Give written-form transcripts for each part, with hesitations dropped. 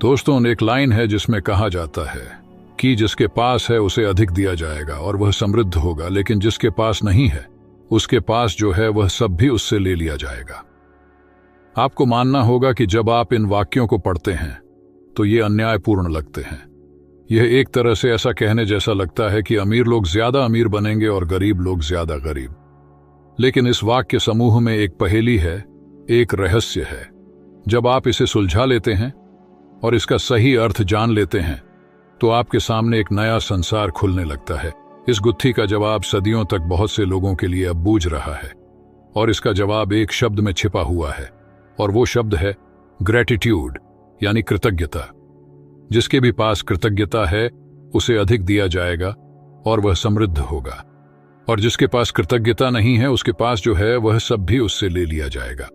दोस्तों, एक लाइन है जिसमें कहा जाता है कि जिसके पास है उसे अधिक दिया जाएगा और वह समृद्ध होगा, लेकिन जिसके पास नहीं है उसके पास जो है वह सब भी उससे ले लिया जाएगा। आपको मानना होगा कि जब आप इन वाक्यों को पढ़ते हैं तो ये अन्यायपूर्ण लगते हैं। यह एक तरह से ऐसा कहने जैसा लगता है कि अमीर लोग ज्यादा अमीर बनेंगे और गरीब लोग ज्यादा गरीब। लेकिन इस वाक्य समूह में एक पहेली है, एक रहस्य है। जब आप इसे सुलझा लेते हैं और इसका सही अर्थ जान लेते हैं तो आपके सामने एक नया संसार खुलने लगता है। इस गुत्थी का जवाब सदियों तक बहुत से लोगों के लिए अब बूझ रहा है, और इसका जवाब एक शब्द में छिपा हुआ है, और वो शब्द है ग्रेटिट्यूड, यानी कृतज्ञता। जिसके भी पास कृतज्ञता है उसे अधिक दिया जाएगा और वह समृद्ध होगा, और जिसके पास कृतज्ञता नहीं है उसके पास जो है वह सब भी उससे ले लिया जाएगा।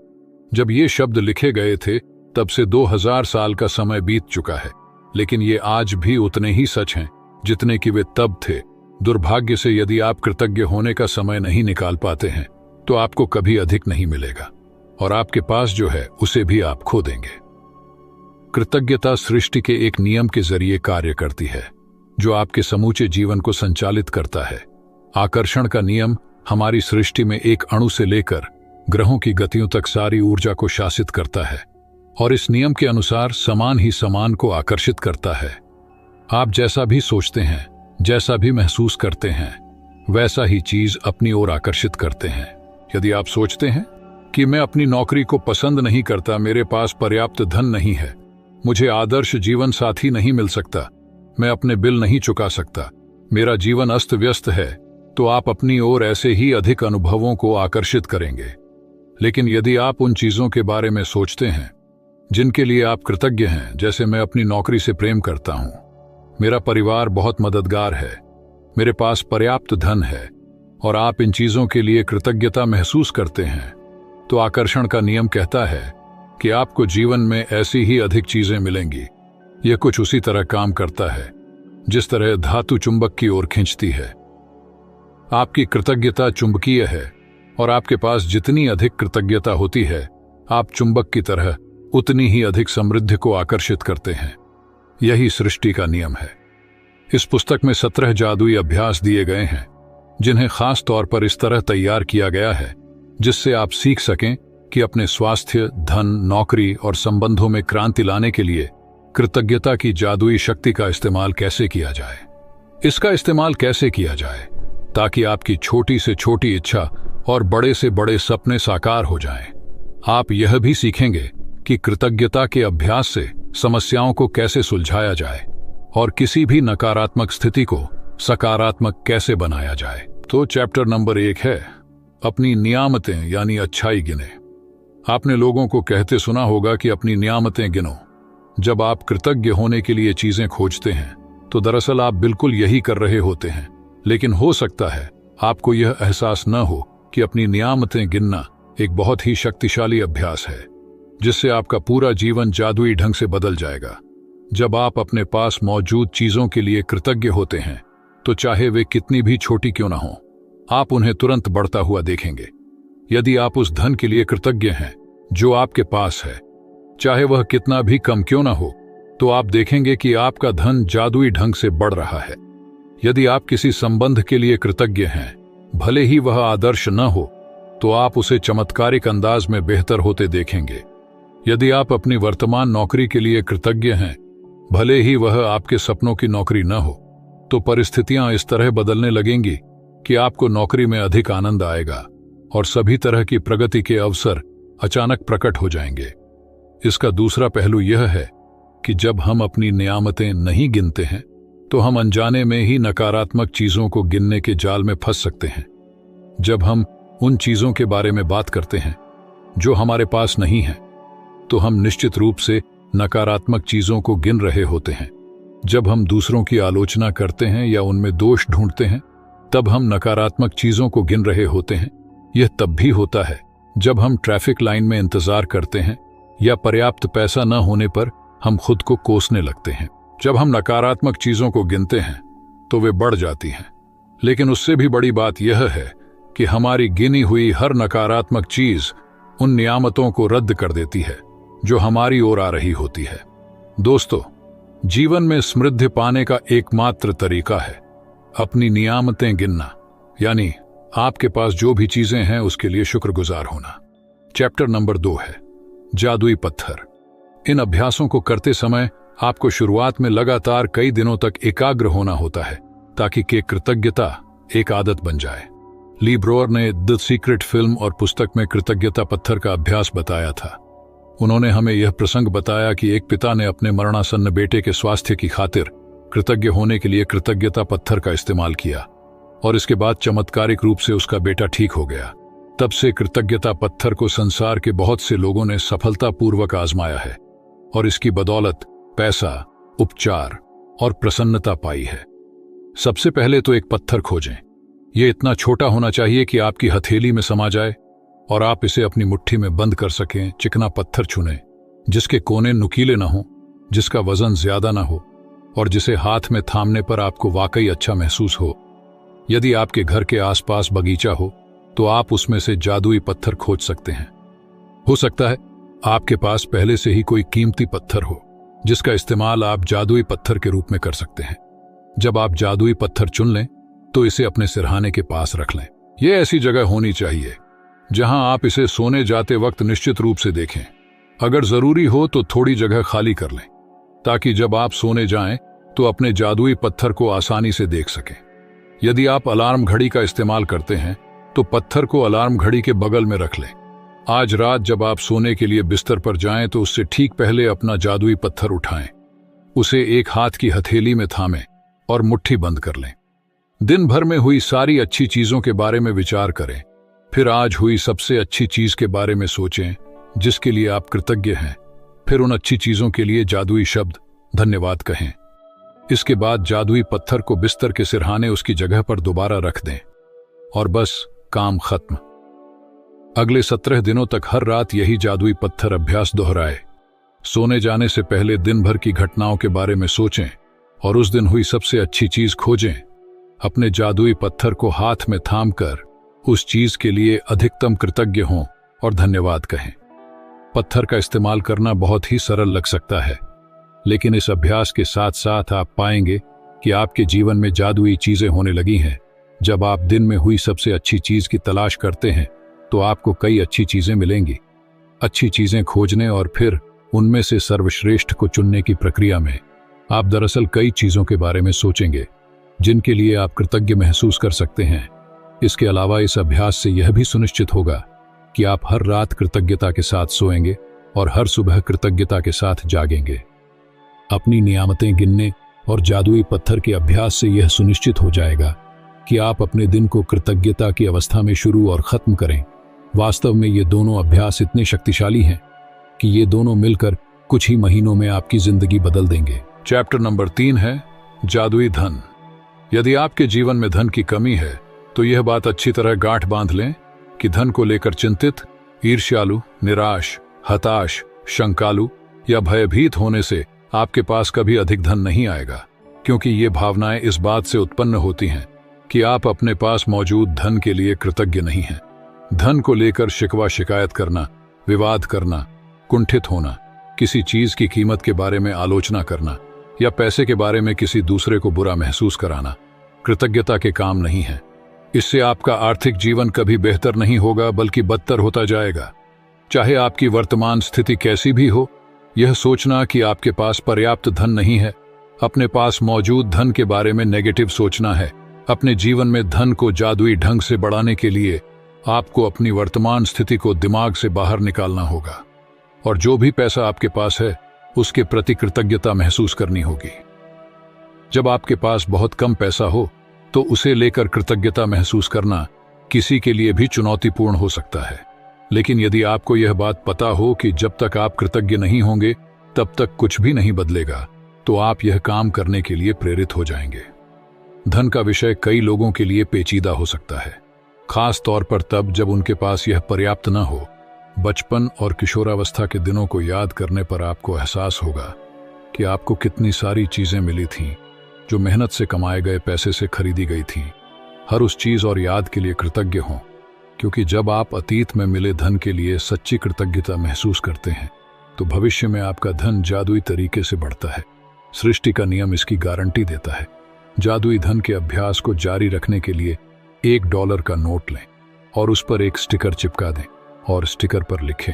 जब ये शब्द लिखे गए थे तब से 2000 साल का समय बीत चुका है, लेकिन ये आज भी उतने ही सच हैं जितने कि वे तब थे। दुर्भाग्य से यदि आप कृतज्ञ होने का समय नहीं निकाल पाते हैं तो आपको कभी अधिक नहीं मिलेगा, और आपके पास जो है उसे भी आप खो देंगे। कृतज्ञता सृष्टि के एक नियम के जरिए कार्य करती है जो आपके समूचे जीवन को संचालित करता है। आकर्षण का नियम हमारी सृष्टि में एक अणु से लेकर ग्रहों की गतियों तक सारी ऊर्जा को शासित करता है, और इस नियम के अनुसार समान ही समान को आकर्षित करता है। आप जैसा भी सोचते हैं, जैसा भी महसूस करते हैं, वैसा ही चीज अपनी ओर आकर्षित करते हैं। यदि आप सोचते हैं कि मैं अपनी नौकरी को पसंद नहीं करता, मेरे पास पर्याप्त धन नहीं है, मुझे आदर्श जीवन साथी नहीं मिल सकता, मैं अपने बिल नहीं चुका सकता, मेरा जीवन अस्त व्यस्त है, तो आप अपनी ओर ऐसे ही अधिक अनुभवों को आकर्षित करेंगे। लेकिन यदि आप उन चीजों के बारे में सोचते हैं जिनके लिए आप कृतज्ञ हैं, जैसे मैं अपनी नौकरी से प्रेम करता हूं, मेरा परिवार बहुत मददगार है, मेरे पास पर्याप्त धन है, और आप इन चीजों के लिए कृतज्ञता महसूस करते हैं, तो आकर्षण का नियम कहता है कि आपको जीवन में ऐसी ही अधिक चीजें मिलेंगी। यह कुछ उसी तरह काम करता है जिस तरह धातु चुंबक की ओर खींचती है। आपकी कृतज्ञता चुंबकीय है, और आपके पास जितनी अधिक कृतज्ञता होती है, आप चुंबक की तरह उतनी ही अधिक समृद्धि को आकर्षित करते हैं। यही सृष्टि का नियम है। इस पुस्तक में 17 जादुई अभ्यास दिए गए हैं जिन्हें खास तौर पर इस तरह तैयार किया गया है जिससे आप सीख सकें कि अपने स्वास्थ्य, धन, नौकरी और संबंधों में क्रांति लाने के लिए कृतज्ञता की जादुई शक्ति का इस्तेमाल कैसे किया जाए। इसका इस्तेमाल कैसे किया जाए ताकि आपकी छोटी से छोटी इच्छा और बड़े से बड़े सपने साकार हो जाएं। आप यह भी सीखेंगे कि कृतज्ञता के अभ्यास से समस्याओं को कैसे सुलझाया जाए और किसी भी नकारात्मक स्थिति को सकारात्मक कैसे बनाया जाए। तो चैप्टर नंबर 1 है अपनी नियामतें यानी अच्छाई गिने। आपने लोगों को कहते सुना होगा कि अपनी नियामतें गिनो। जब आप कृतज्ञ होने के लिए चीजें खोजते हैं तो दरअसल आप बिल्कुल यही कर रहे होते हैं, लेकिन हो सकता है आपको यह एहसास न हो कि अपनी नियामतें गिनना एक बहुत ही शक्तिशाली अभ्यास है जिससे आपका पूरा जीवन जादुई ढंग से बदल जाएगा। जब आप अपने पास मौजूद चीजों के लिए कृतज्ञ होते हैं तो चाहे वे कितनी भी छोटी क्यों ना हो, आप उन्हें तुरंत बढ़ता हुआ देखेंगे। यदि आप उस धन के लिए कृतज्ञ हैं जो आपके पास है, चाहे वह कितना भी कम क्यों ना हो, तो आप देखेंगे कि आपका धन जादुई ढंग से बढ़ रहा है। यदि आप किसी संबंध के लिए कृतज्ञ हैं, भले ही वह आदर्श न हो, तो आप उसे चमत्कारिक अंदाज में बेहतर होते देखेंगे। यदि आप अपनी वर्तमान नौकरी के लिए कृतज्ञ हैं, भले ही वह आपके सपनों की नौकरी न हो, तो परिस्थितियां इस तरह बदलने लगेंगी कि आपको नौकरी में अधिक आनंद आएगा और सभी तरह की प्रगति के अवसर अचानक प्रकट हो जाएंगे। इसका दूसरा पहलू यह है कि जब हम अपनी नियामतें नहीं गिनते हैं तो हम अनजाने में ही नकारात्मक चीजों को गिनने के जाल में फंस सकते हैं। जब हम उन चीजों के बारे में बात करते हैं जो हमारे पास नहीं है, तो हम निश्चित रूप से नकारात्मक चीजों को गिन रहे होते हैं। जब हम दूसरों की आलोचना करते हैं या उनमें दोष ढूंढते हैं, तब हम नकारात्मक चीजों को गिन रहे होते हैं। यह तब भी होता है जब हम ट्रैफिक लाइन में इंतजार करते हैं या पर्याप्त पैसा न होने पर हम खुद को कोसने लगते हैं। जब हम नकारात्मक चीजों को गिनते हैं तो वे बढ़ जाती हैं, लेकिन उससे भी बड़ी बात यह है कि हमारी गिनी हुई हर नकारात्मक चीज उन नियामतों को रद्द कर देती है जो हमारी ओर आ रही होती है। दोस्तों, जीवन में समृद्धि पाने का एकमात्र तरीका है अपनी नियामतें गिनना, यानी आपके पास जो भी चीजें हैं उसके लिए शुक्रगुजार होना। चैप्टर नंबर 2 है जादुई पत्थर। इन अभ्यासों को करते समय आपको शुरुआत में लगातार कई दिनों तक एकाग्र होना होता है ताकि कृतज्ञता एक आदत बन जाए। ली ब्रोअर ने द सीक्रेट फिल्म और पुस्तक में कृतज्ञता पत्थर का अभ्यास बताया था। उन्होंने हमें यह प्रसंग बताया कि एक पिता ने अपने मरणासन्न बेटे के स्वास्थ्य की खातिर कृतज्ञ होने के लिए कृतज्ञता पत्थर का इस्तेमाल किया और इसके बाद चमत्कारिक रूप से उसका बेटा ठीक हो गया। तब से कृतज्ञता पत्थर को संसार के बहुत से लोगों ने सफलतापूर्वक आजमाया है और इसकी बदौलत पैसा, उपचार और प्रसन्नता पाई है। सबसे पहले तो एक पत्थर खोजें। यह इतना छोटा होना चाहिए कि आपकी हथेली में समा जाए और आप इसे अपनी मुट्ठी में बंद कर सकें। चिकना पत्थर चुनें जिसके कोने नुकीले ना हो, जिसका वजन ज्यादा ना हो और जिसे हाथ में थामने पर आपको वाकई अच्छा महसूस हो। यदि आपके घर के आसपास बगीचा हो तो आप उसमें से जादुई पत्थर खोज सकते हैं। हो सकता है आपके पास पहले से ही कोई कीमती पत्थर हो जिसका इस्तेमाल आप जादुई पत्थर के रूप में कर सकते हैं। जब आप जादुई पत्थर चुन लें तो इसे अपने सिरहाने के पास रख लें। यह ऐसी जगह होनी चाहिए जहां आप इसे सोने जाते वक्त निश्चित रूप से देखें। अगर जरूरी हो तो थोड़ी जगह खाली कर लें ताकि जब आप सोने जाएं तो अपने जादुई पत्थर को आसानी से देख सकें। यदि आप अलार्म घड़ी का इस्तेमाल करते हैं तो पत्थर को अलार्म घड़ी के बगल में रख लें। आज रात जब आप सोने के लिए बिस्तर पर जाएं तो उससे ठीक पहले अपना जादुई पत्थर उठाएं, उसे एक हाथ की हथेली में थामें और मुट्ठी बंद कर लें। दिन भर में हुई सारी अच्छी चीजों के बारे में विचार करें, फिर आज हुई सबसे अच्छी चीज के बारे में सोचें जिसके लिए आप कृतज्ञ हैं। फिर उन अच्छी चीजों के लिए जादुई शब्द धन्यवाद कहें। इसके बाद जादुई पत्थर को बिस्तर के सिरहाने उसकी जगह पर दोबारा रख दें और बस काम खत्म। अगले 17 दिनों तक हर रात यही जादुई पत्थर अभ्यास दोहराए। सोने जाने से पहले दिन भर की घटनाओं के बारे में सोचें और उस दिन हुई सबसे अच्छी चीज खोजें। अपने जादुई पत्थर को हाथ में थामकर उस चीज के लिए अधिकतम कृतज्ञ हों और धन्यवाद कहें। पत्थर का इस्तेमाल करना बहुत ही सरल लग सकता है, लेकिन इस अभ्यास के साथ साथ आप पाएंगे कि आपके जीवन में जादुई चीजें होने लगी हैं। जब आप दिन में हुई सबसे अच्छी चीज की तलाश करते हैं तो आपको कई अच्छी चीजें मिलेंगी। अच्छी चीजें खोजने और फिर उनमें से सर्वश्रेष्ठ को चुनने की प्रक्रिया में आप दरअसल कई चीजों के बारे में सोचेंगे जिनके लिए आप कृतज्ञ महसूस कर सकते हैं। इसके अलावा इस अभ्यास से यह भी सुनिश्चित होगा कि आप हर रात कृतज्ञता के साथ सोएंगे और हर सुबह कृतज्ञता के साथ जागेंगे। अपनी नियामतें गिनने और जादुई पत्थर के अभ्यास से यह सुनिश्चित हो जाएगा कि आप अपने दिन को कृतज्ञता की अवस्था में शुरू और खत्म करें। वास्तव में ये दोनों अभ्यास इतने शक्तिशाली हैं कि ये दोनों मिलकर कुछ ही महीनों में आपकी जिंदगी बदल देंगे। चैप्टर नंबर 3 है जादुई धन। यदि आपके जीवन में धन की कमी है तो यह बात अच्छी तरह गांठ बांध लें कि धन को लेकर चिंतित, ईर्ष्यालु, निराश, हताश, शंकालु या भयभीत होने से आपके पास कभी अधिक धन नहीं आएगा, क्योंकि ये भावनाएं इस बात से उत्पन्न होती हैं कि आप अपने पास मौजूद धन के लिए कृतज्ञ नहीं हैं। धन को लेकर शिकवा शिकायत करना, विवाद करना, कुंठित होना, किसी चीज की कीमत के बारे में आलोचना करना या पैसे के बारे में किसी दूसरे को बुरा महसूस कराना कृतज्ञता के काम नहीं है। इससे आपका आर्थिक जीवन कभी बेहतर नहीं होगा बल्कि बदतर होता जाएगा। चाहे आपकी वर्तमान स्थिति कैसी भी हो, यह सोचना कि आपके पास पर्याप्त धन नहीं है, अपने पास मौजूद धन के बारे में नेगेटिव सोचना है। अपने जीवन में धन को जादुई ढंग से बढ़ाने के लिए आपको अपनी वर्तमान स्थिति को दिमाग से बाहर निकालना होगा और जो भी पैसा आपके पास है उसके प्रति कृतज्ञता महसूस करनी होगी। जब आपके पास बहुत कम पैसा हो तो उसे लेकर कृतज्ञता महसूस करना किसी के लिए भी चुनौतीपूर्ण हो सकता है, लेकिन यदि आपको यह बात पता हो कि जब तक आप कृतज्ञ नहीं होंगे तब तक कुछ भी नहीं बदलेगा, तो आप यह काम करने के लिए प्रेरित हो जाएंगे। धन का विषय कई लोगों के लिए पेचीदा हो सकता है, खास तौर पर तब जब उनके पास यह पर्याप्त न हो। बचपन और किशोरावस्था के दिनों को याद करने पर आपको एहसास होगा कि आपको कितनी सारी चीजें मिली थीं जो मेहनत से कमाए गए पैसे से खरीदी गई थीं। हर उस चीज और याद के लिए कृतज्ञ हों, क्योंकि जब आप अतीत में मिले धन के लिए सच्ची कृतज्ञता महसूस करते हैं तो भविष्य में आपका धन जादुई तरीके से बढ़ता है। सृष्टि का नियम इसकी गारंटी देता है। जादुई धन के अभ्यास को जारी रखने के लिए $1 का नोट लें और उस पर एक स्टिकर चिपका दें और स्टिकर पर लिखें,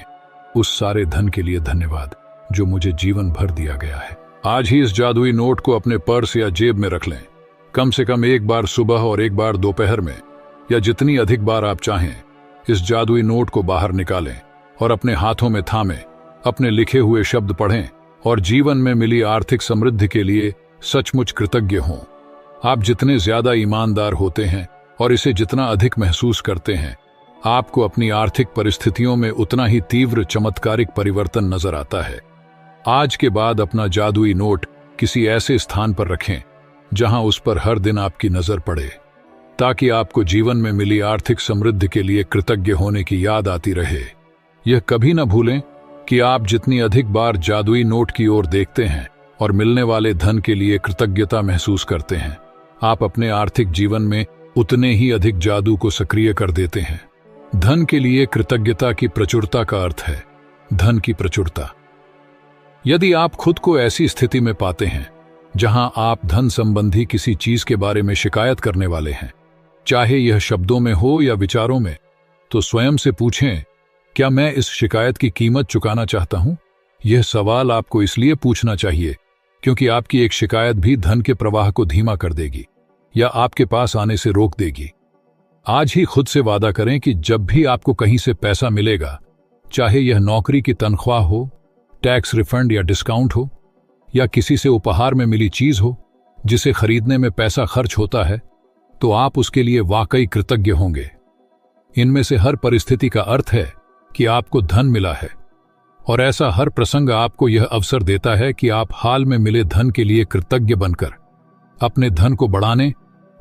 उस सारे धन के लिए धन्यवाद जो मुझे जीवन भर दिया गया है। आज ही इस जादुई नोट को अपने पर्स या जेब में रख लें। कम से कम एक बार सुबह और एक बार दोपहर में, या जितनी अधिक बार आप चाहें, इस जादुई नोट को बाहर निकालें और अपने हाथों में थामें, अपने लिखे हुए शब्द पढ़ें और जीवन में मिली आर्थिक समृद्धि के लिए सचमुच कृतज्ञ हों। आप जितने ज्यादा ईमानदार होते हैं और इसे जितना अधिक महसूस करते हैं, आपको अपनी आर्थिक परिस्थितियों में उतना ही तीव्र चमत्कारिक परिवर्तन नजर आता है। आज के बाद अपना जादुई नोट किसी ऐसे स्थान पर रखें जहां उस पर हर दिन आपकी नजर पड़े, ताकि आपको जीवन में मिली आर्थिक समृद्धि के लिए कृतज्ञ होने की याद आती रहे। यह कभी न भूलें कि आप जितनी अधिक बार जादुई नोट की ओर देखते हैं और मिलने वाले धन के लिए कृतज्ञता महसूस करते हैं, आप अपने आर्थिक जीवन में उतने ही अधिक जादू को सक्रिय कर देते हैं। धन के लिए कृतज्ञता की प्रचुरता का अर्थ है धन की प्रचुरता। यदि आप खुद को ऐसी स्थिति में पाते हैं जहां आप धन संबंधी किसी चीज के बारे में शिकायत करने वाले हैं, चाहे यह शब्दों में हो या विचारों में, तो स्वयं से पूछें, क्या मैं इस शिकायत की कीमत चुकाना चाहता हूं? यह सवाल आपको इसलिए पूछना चाहिए क्योंकि आपकी एक शिकायत भी धन के प्रवाह को धीमा कर देगी या आपके पास आने से रोक देगी। आज ही खुद से वादा करें कि जब भी आपको कहीं से पैसा मिलेगा, चाहे यह नौकरी की तनख्वाह हो, टैक्स रिफंड या डिस्काउंट हो, या किसी से उपहार में मिली चीज हो जिसे खरीदने में पैसा खर्च होता है, तो आप उसके लिए वाकई कृतज्ञ होंगे। इनमें से हर परिस्थिति का अर्थ है कि आपको धन मिला है, और ऐसा हर प्रसंग आपको यह अवसर देता है कि आप हाल में मिले धन के लिए कृतज्ञ बनकर अपने धन को बढ़ाने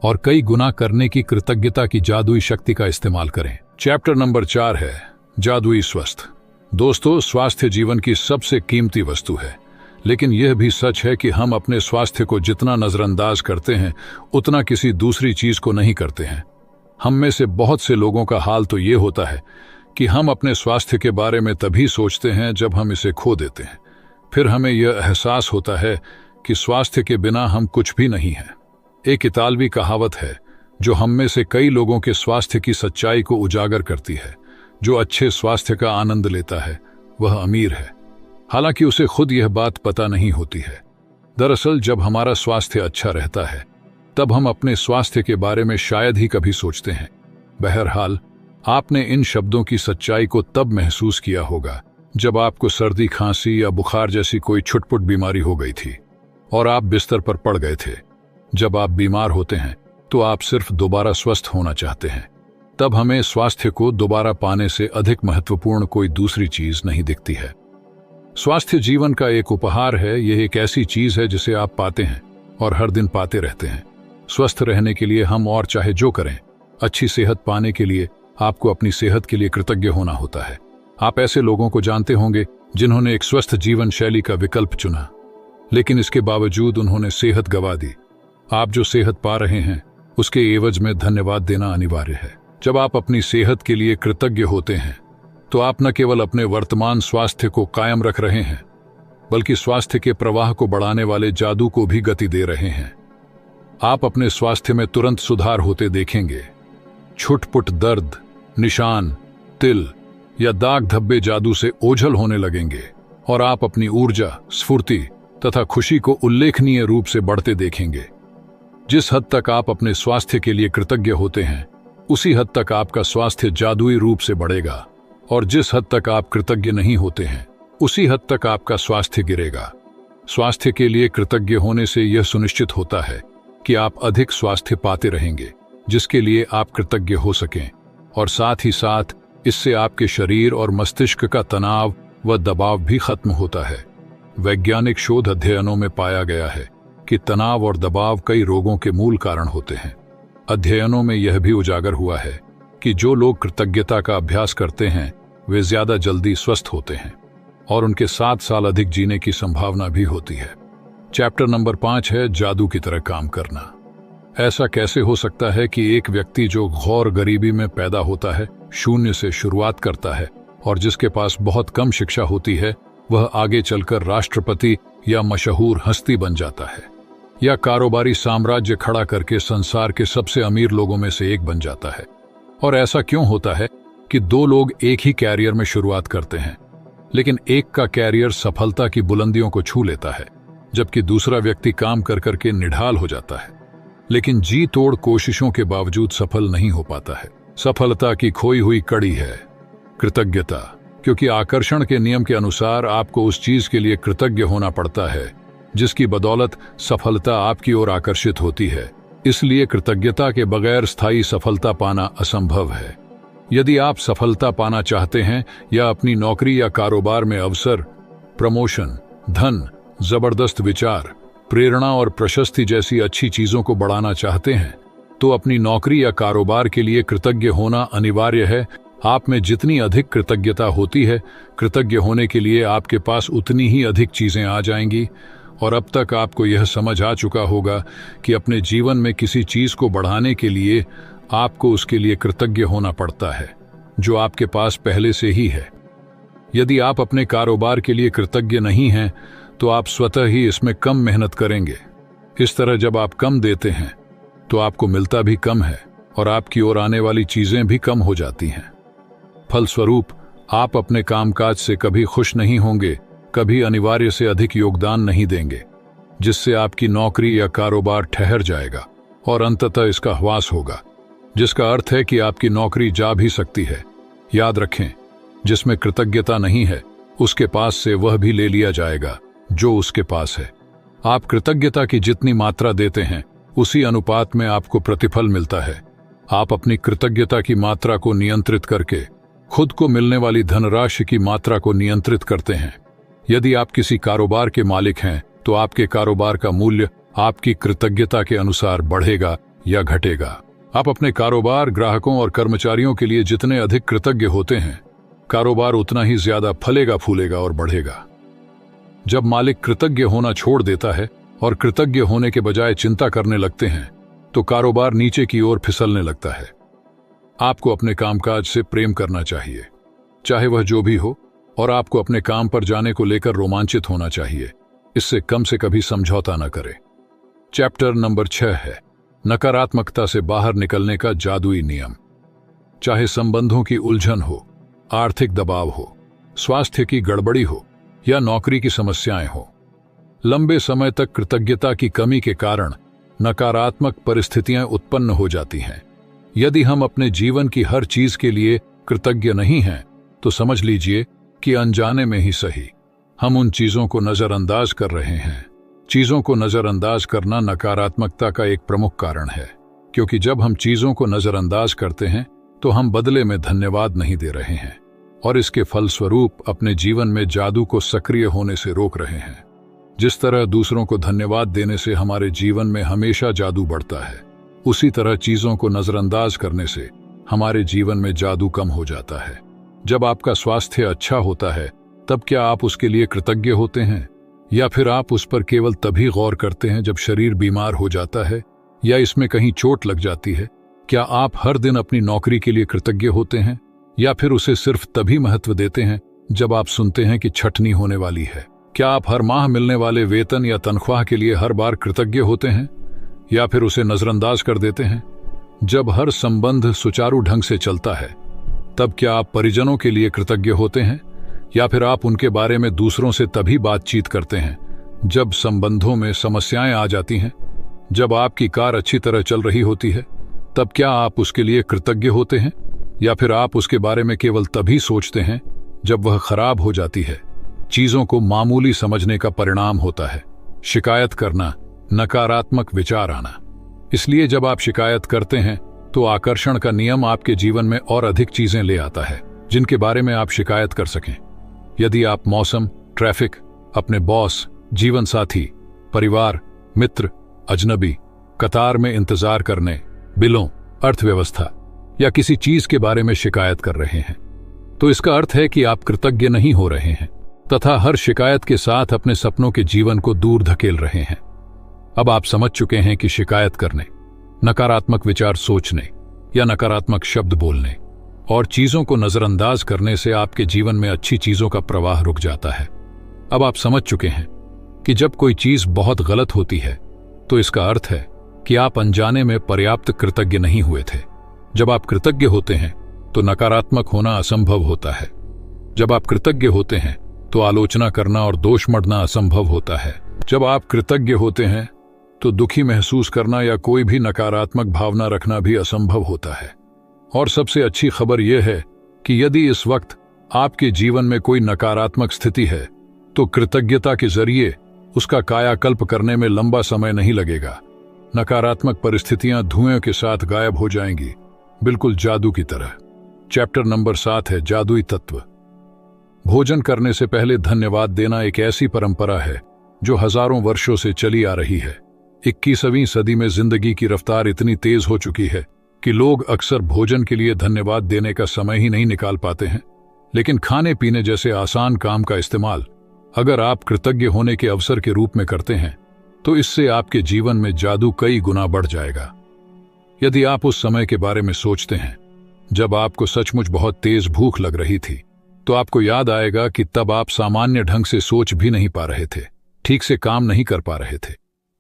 और कई गुना करने की कृतज्ञता की जादुई शक्ति का इस्तेमाल करें। चैप्टर नंबर 4 है जादुई स्वस्थ। दोस्तों, स्वास्थ्य जीवन की सबसे कीमती वस्तु है, लेकिन यह भी सच है कि हम अपने स्वास्थ्य को जितना नजरअंदाज करते हैं, उतना किसी दूसरी चीज को नहीं करते हैं। हम में से बहुत से लोगों का हाल तो ये होता है कि हम अपने स्वास्थ्य के बारे में तभी सोचते हैं जब हम इसे खो देते हैं। फिर हमें यह एहसास होता है कि स्वास्थ्य के बिना हम कुछ भी नहीं हैं। एक इतालवी कहावत है जो हम में से कई लोगों के स्वास्थ्य की सच्चाई को उजागर करती है। जो अच्छे स्वास्थ्य का आनंद लेता है वह अमीर है, हालांकि उसे खुद यह बात पता नहीं होती है। दरअसल जब हमारा स्वास्थ्य अच्छा रहता है, तब हम अपने स्वास्थ्य के बारे में शायद ही कभी सोचते हैं। बहरहाल, आपने इन शब्दों की सच्चाई को तब महसूस किया होगा जब आपको सर्दी, खांसी या बुखार जैसी कोई छुटपुट बीमारी हो गई थी और आप बिस्तर पर पड़ गए थे। जब आप बीमार होते हैं तो आप सिर्फ दोबारा स्वस्थ होना चाहते हैं। तब हमें स्वास्थ्य को दोबारा पाने से अधिक महत्वपूर्ण कोई दूसरी चीज नहीं दिखती है। स्वास्थ्य जीवन का एक उपहार है। यह एक ऐसी चीज है जिसे आप पाते हैं और हर दिन पाते रहते हैं। स्वस्थ रहने के लिए हम और चाहे जो करें, अच्छी सेहत पाने के लिए आपको अपनी सेहत के लिए कृतज्ञ होना होता है। आप ऐसे लोगों को जानते होंगे जिन्होंने एक स्वस्थ जीवन शैली का विकल्प चुना, लेकिन इसके बावजूद उन्होंने सेहत गंवा दी। आप जो सेहत पा रहे हैं उसके एवज में धन्यवाद देना अनिवार्य है। जब आप अपनी सेहत के लिए कृतज्ञ होते हैं तो आप न केवल अपने वर्तमान स्वास्थ्य को कायम रख रहे हैं, बल्कि स्वास्थ्य के प्रवाह को बढ़ाने वाले जादू को भी गति दे रहे हैं। आप अपने स्वास्थ्य में तुरंत सुधार होते देखेंगे। छुटपुट दर्द, निशान, तिल या दाग धब्बे जादू से ओझल होने लगेंगे और आप अपनी ऊर्जा, स्फूर्ति तथा खुशी को उल्लेखनीय रूप से बढ़ते देखेंगे। जिस हद तक आप अपने स्वास्थ्य के लिए कृतज्ञ होते हैं, उसी हद तक आपका स्वास्थ्य जादुई रूप से बढ़ेगा, और जिस हद तक आप कृतज्ञ नहीं होते हैं, उसी हद तक आपका स्वास्थ्य गिरेगा। स्वास्थ्य के लिए कृतज्ञ होने से यह सुनिश्चित होता है कि आप अधिक स्वास्थ्य पाते रहेंगे जिसके लिए आप कृतज्ञ हो सकें, और साथ ही साथ इससे आपके शरीर और मस्तिष्क का तनाव व दबाव भी खत्म होता है। वैज्ञानिक शोध अध्ययनों में पाया गया है कि तनाव और दबाव कई रोगों के मूल कारण होते हैं। अध्ययनों में यह भी उजागर हुआ है कि जो लोग कृतज्ञता का अभ्यास करते हैं वे ज्यादा जल्दी स्वस्थ होते हैं और उनके 7 साल अधिक जीने की संभावना भी होती है। चैप्टर नंबर 5 है जादू की तरह काम करना। ऐसा कैसे हो सकता है कि एक व्यक्ति जो घोर गरीबी में पैदा होता है, शून्य से शुरुआत करता है और जिसके पास बहुत कम शिक्षा होती है, वह आगे चलकर राष्ट्रपति या मशहूर हस्ती बन जाता है, या कारोबारी साम्राज्य खड़ा करके संसार के सबसे अमीर लोगों में से एक बन जाता है। और ऐसा क्यों होता है कि दो लोग एक ही कैरियर में शुरुआत करते हैं, लेकिन एक का कैरियर सफलता की बुलंदियों को छू लेता है, जबकि दूसरा व्यक्ति काम कर करके निढाल हो जाता है, लेकिन जी तोड़ कोशिशों के बावजूद सफल नहीं हो पाता है। सफलता की खोई हुई कड़ी है कृतज्ञता, क्योंकि आकर्षण के नियम के अनुसार आपको उस चीज के लिए कृतज्ञ होना पड़ता है जिसकी बदौलत सफलता आपकी ओर आकर्षित होती है। इसलिए कृतज्ञता के बगैर स्थायी सफलता पाना असंभव है। यदि आप सफलता पाना चाहते हैं या अपनी नौकरी या कारोबार में अवसर, प्रमोशन, धन, जबरदस्त विचार, प्रेरणा और प्रशस्ति जैसी अच्छी चीजों को बढ़ाना चाहते हैं, तो अपनी नौकरी या कारोबार के लिए कृतज्ञ होना अनिवार्य है। आप में जितनी अधिक कृतज्ञता होती है, कृतज्ञ होने के लिए आपके पास उतनी ही अधिक चीजें आ जाएंगी। और अब तक आपको यह समझ आ चुका होगा कि अपने जीवन में किसी चीज को बढ़ाने के लिए आपको उसके लिए कृतज्ञ होना पड़ता है जो आपके पास पहले से ही है। यदि आप अपने कारोबार के लिए कृतज्ञ नहीं हैं, तो आप स्वतः ही इसमें कम मेहनत करेंगे। इस तरह जब आप कम देते हैं तो आपको मिलता भी कम है और आपकी ओर आने वाली चीजें भी कम हो जाती हैं। फलस्वरूप आप अपने कामकाज से कभी खुश नहीं होंगे, कभी अनिवार्य से अधिक योगदान नहीं देंगे, जिससे आपकी नौकरी या कारोबार ठहर जाएगा और अंततः इसका ह्रास होगा, जिसका अर्थ है कि आपकी नौकरी जा भी सकती है। याद रखें, जिसमें कृतज्ञता नहीं है उसके पास से वह भी ले लिया जाएगा जो उसके पास है। आप कृतज्ञता की जितनी मात्रा देते हैं उसी अनुपात में आपको प्रतिफल मिलता है। आप अपनी कृतज्ञता की मात्रा को नियंत्रित करके खुद को मिलने वाली धनराशि की मात्रा को नियंत्रित करते हैं। यदि आप किसी कारोबार के मालिक हैं तो आपके कारोबार का मूल्य आपकी कृतज्ञता के अनुसार बढ़ेगा या घटेगा। आप अपने कारोबार, ग्राहकों और कर्मचारियों के लिए जितने अधिक कृतज्ञ होते हैं, कारोबार उतना ही ज्यादा फलेगा, फूलेगा और बढ़ेगा। जब मालिक कृतज्ञ होना छोड़ देता है और कृतज्ञ होने के बजाय चिंता करने लगते हैं, तो कारोबार नीचे की ओर फिसलने लगता है। आपको अपने कामकाज से प्रेम करना चाहिए, चाहे वह जो भी हो, और आपको अपने काम पर जाने को लेकर रोमांचित होना चाहिए। इससे कम से कभी समझौता न करें। चैप्टर नंबर 6 है नकारात्मकता से बाहर निकलने का जादुई नियम। चाहे संबंधों की उलझन हो, आर्थिक दबाव हो, स्वास्थ्य की गड़बड़ी हो या नौकरी की समस्याएं हो, लंबे समय तक कृतज्ञता की कमी के कारण नकारात्मक परिस्थितियां उत्पन्न हो जाती हैं। यदि हम अपने जीवन की हर चीज के लिए कृतज्ञ नहीं हैं, तो समझ लीजिए कि अनजाने में ही सही हम उन चीजों को नजरअंदाज कर रहे हैं। चीजों को नजरअंदाज करना नकारात्मकता का एक प्रमुख कारण है, क्योंकि जब हम चीजों को नजरअंदाज करते हैं तो हम बदले में धन्यवाद नहीं दे रहे हैं और इसके फलस्वरूप अपने जीवन में जादू को सक्रिय होने से रोक रहे हैं। जिस तरह दूसरों को धन्यवाद देने से हमारे जीवन में हमेशा जादू बढ़ता है, उसी तरह चीजों को नजरअंदाज करने से हमारे जीवन में जादू कम हो जाता है। जब आपका स्वास्थ्य अच्छा होता है, तब क्या आप उसके लिए कृतज्ञ होते हैं, या फिर आप उस पर केवल तभी गौर करते हैं जब शरीर बीमार हो जाता है या इसमें कहीं चोट लग जाती है? क्या आप हर दिन अपनी नौकरी के लिए कृतज्ञ होते हैं, या फिर उसे सिर्फ तभी महत्व देते हैं जब आप सुनते हैं कि छटनी होने वाली है? क्या आप हर माह मिलने वाले वेतन या तनख्वाह के लिए हर बार कृतज्ञ होते हैं, या फिर उसे नजरअंदाज कर देते हैं? जब हर संबंध सुचारू ढंग से चलता है, तब क्या आप परिजनों के लिए कृतज्ञ होते हैं, या फिर आप उनके बारे में दूसरों से तभी बातचीत करते हैं जब संबंधों में समस्याएं आ जाती हैं? जब आपकी कार अच्छी तरह चल रही होती है, तब क्या आप उसके लिए कृतज्ञ होते हैं, या फिर आप उसके बारे में केवल तभी सोचते हैं जब वह खराब हो जाती है? चीजों को मामूली समझने का परिणाम होता है शिकायत करना, नकारात्मक विचार आना। इसलिए जब आप शिकायत करते हैं तो आकर्षण का नियम आपके जीवन में और अधिक चीजें ले आता है जिनके बारे में आप शिकायत कर सकें। यदि आप मौसम, ट्रैफिक, अपने बॉस, जीवन साथी, परिवार, मित्र, अजनबी, कतार में इंतजार करने, बिलों, अर्थव्यवस्था या किसी चीज के बारे में शिकायत कर रहे हैं, तो इसका अर्थ है कि आप कृतज्ञ नहीं हो रहे हैं तथा हर शिकायत के साथ अपने सपनों के जीवन को दूर धकेल रहे हैं। अब आप समझ चुके हैं कि शिकायत करने, नकारात्मक विचार सोचने या नकारात्मक शब्द बोलने और चीजों को नजरअंदाज करने से आपके जीवन में अच्छी चीजों का प्रवाह रुक जाता है। अब आप समझ चुके हैं कि जब कोई चीज बहुत गलत होती है तो इसका अर्थ है कि आप अनजाने में पर्याप्त कृतज्ञ नहीं हुए थे। जब आप कृतज्ञ होते हैं तो नकारात्मक होना असंभव होता है। जब आप कृतज्ञ होते हैं तो आलोचना करना और दोष मढ़ना असंभव होता है। जब आप कृतज्ञ होते हैं तो दुखी महसूस करना या कोई भी नकारात्मक भावना रखना भी असंभव होता है। और सबसे अच्छी खबर यह है कि यदि इस वक्त आपके जीवन में कोई नकारात्मक स्थिति है तो कृतज्ञता के जरिए उसका कायाकल्प करने में लंबा समय नहीं लगेगा। नकारात्मक परिस्थितियां धुएं के साथ गायब हो जाएंगी, बिल्कुल जादू की तरह। चैप्टर नंबर 7 है जादुई तत्व। भोजन करने से पहले धन्यवाद देना एक ऐसी परंपरा है जो हजारों वर्षों से चली आ रही है। 21वीं सदी में जिंदगी की रफ्तार इतनी तेज हो चुकी है कि लोग अक्सर भोजन के लिए धन्यवाद देने का समय ही नहीं निकाल पाते हैं। लेकिन खाने पीने जैसे आसान काम का इस्तेमाल अगर आप कृतज्ञ होने के अवसर के रूप में करते हैं तो इससे आपके जीवन में जादू कई गुना बढ़ जाएगा। यदि आप उस समय के बारे में सोचते हैं जब आपको सचमुच बहुत तेज भूख लग रही थी, तो आपको याद आएगा कि तब आप सामान्य ढंग से सोच भी नहीं पा रहे थे, ठीक से काम नहीं कर पा रहे थे,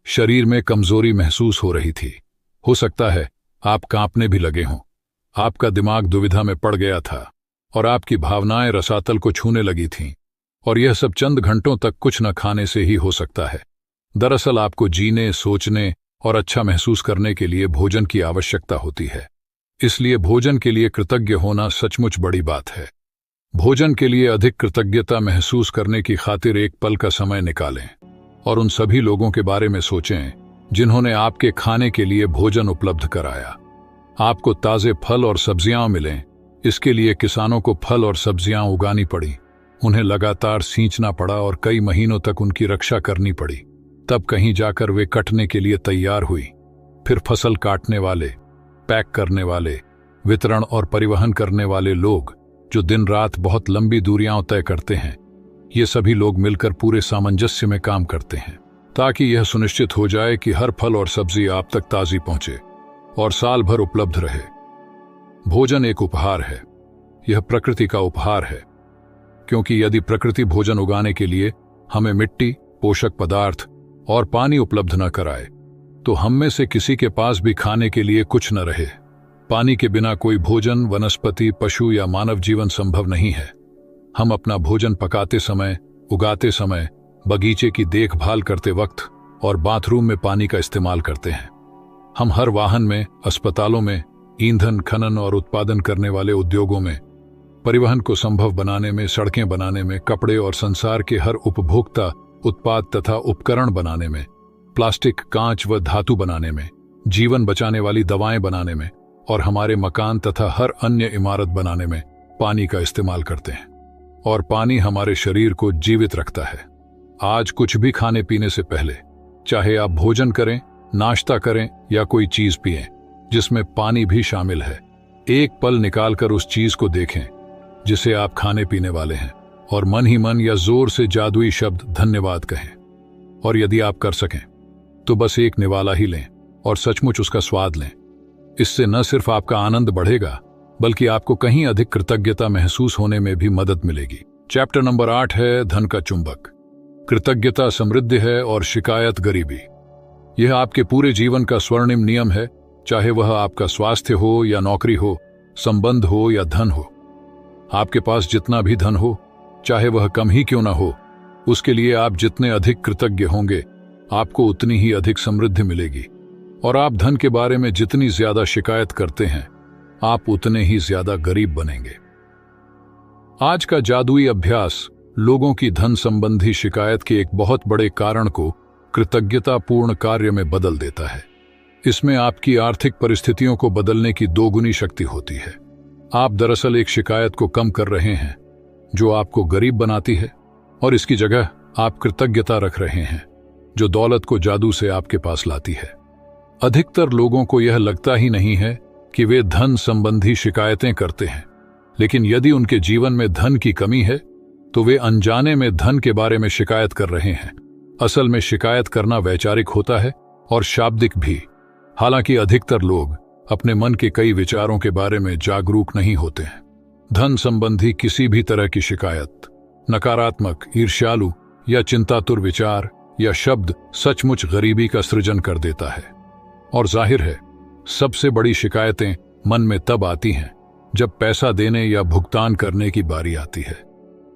शरीर में कमजोरी महसूस हो रही थी। हो सकता है आप कांपने भी लगे हों, आपका दिमाग दुविधा में पड़ गया था और आपकी भावनाएं रसातल को छूने लगी थीं। और यह सब चंद घंटों तक कुछ न खाने से ही हो सकता है। दरअसल आपको जीने, सोचने और अच्छा महसूस करने के लिए भोजन की आवश्यकता होती है। इसलिए भोजन के लिए कृतज्ञ होना सचमुच बड़ी बात है। भोजन के लिए अधिक कृतज्ञता महसूस करने की खातिर एक पल का समय निकालें और उन सभी लोगों के बारे में सोचें जिन्होंने आपके खाने के लिए भोजन उपलब्ध कराया। आपको ताजे फल और सब्जियां मिलें, इसके लिए किसानों को फल और सब्जियां उगानी पड़ी, उन्हें लगातार सींचना पड़ा और कई महीनों तक उनकी रक्षा करनी पड़ी। तब कहीं जाकर वे कटने के लिए तैयार हुई। फिर फसल काटने वाले, पैक करने वाले, वितरण और परिवहन करने वाले लोग जो दिन रात बहुत लंबी दूरियां तय करते हैं, ये सभी लोग मिलकर पूरे सामंजस्य में काम करते हैं ताकि यह सुनिश्चित हो जाए कि हर फल और सब्जी आप तक ताजी पहुंचे और साल भर उपलब्ध रहे। भोजन एक उपहार है, यह प्रकृति का उपहार है, क्योंकि यदि प्रकृति भोजन उगाने के लिए हमें मिट्टी, पोषक पदार्थ और पानी उपलब्ध न कराए तो हम में से किसी के पास भी खाने के लिए कुछ न रहे। पानी के बिना कोई भोजन, वनस्पति, पशु या मानव जीवन संभव नहीं है। हम अपना भोजन पकाते समय, उगाते समय, बगीचे की देखभाल करते वक्त और बाथरूम में पानी का इस्तेमाल करते हैं। हम हर वाहन में, अस्पतालों में, ईंधन खनन और उत्पादन करने वाले उद्योगों में, परिवहन को संभव बनाने में, सड़कें बनाने में, कपड़े और संसार के हर उपभोक्ता उत्पाद तथा उपकरण बनाने में, प्लास्टिक, कांच व धातु बनाने में, जीवन बचाने वाली दवाएं बनाने में और हमारे मकान तथा हर अन्य इमारत बनाने में पानी का इस्तेमाल करते हैं। और पानी हमारे शरीर को जीवित रखता है। आज कुछ भी खाने पीने से पहले, चाहे आप भोजन करें, नाश्ता करें या कोई चीज पिएं जिसमें पानी भी शामिल है, एक पल निकालकर उस चीज को देखें जिसे आप खाने पीने वाले हैं और मन ही मन या जोर से जादुई शब्द धन्यवाद कहें। और यदि आप कर सकें तो बस एक निवाला ही लें और सचमुच उसका स्वाद लें। इससे न सिर्फ आपका आनंद बढ़ेगा बल्कि आपको कहीं अधिक कृतज्ञता महसूस होने में भी मदद मिलेगी। चैप्टर नंबर 8 है धन का चुंबक। कृतज्ञता समृद्धि है और शिकायत गरीबी। यह आपके पूरे जीवन का स्वर्णिम नियम है, चाहे वह आपका स्वास्थ्य हो या नौकरी हो, संबंध हो या धन हो। आपके पास जितना भी धन हो, चाहे वह कम ही क्यों ना हो, उसके लिए आप जितने अधिक कृतज्ञ होंगे आपको उतनी ही अधिक समृद्धि मिलेगी। और आप धन के बारे में जितनी ज्यादा शिकायत करते हैं आप उतने ही ज्यादा गरीब बनेंगे। आज का जादुई अभ्यास लोगों की धन संबंधी शिकायत के एक बहुत बड़े कारण को कृतज्ञतापूर्ण कार्य में बदल देता है। इसमें आपकी आर्थिक परिस्थितियों को बदलने की दोगुनी शक्ति होती है। आप दरअसल एक शिकायत को कम कर रहे हैं जो आपको गरीब बनाती है और इसकी जगह आप कृतज्ञता रख रहे हैं जो दौलत को जादू से आपके पास लाती है। अधिकतर लोगों को यह लगता ही नहीं है कि वे धन संबंधी शिकायतें करते हैं, लेकिन यदि उनके जीवन में धन की कमी है तो वे अनजाने में धन के बारे में शिकायत कर रहे हैं। असल में शिकायत करना वैचारिक होता है और शाब्दिक भी। हालांकि अधिकतर लोग अपने मन के कई विचारों के बारे में जागरूक नहीं होते हैं। धन संबंधी किसी भी तरह की शिकायत नकारात्मक, ईर्ष्यालु या चिंतातुर विचार या शब्द सचमुच गरीबी का सृजन कर देता है। और जाहिर है, सबसे बड़ी शिकायतें मन में तब आती हैं जब पैसा देने या भुगतान करने की बारी आती है।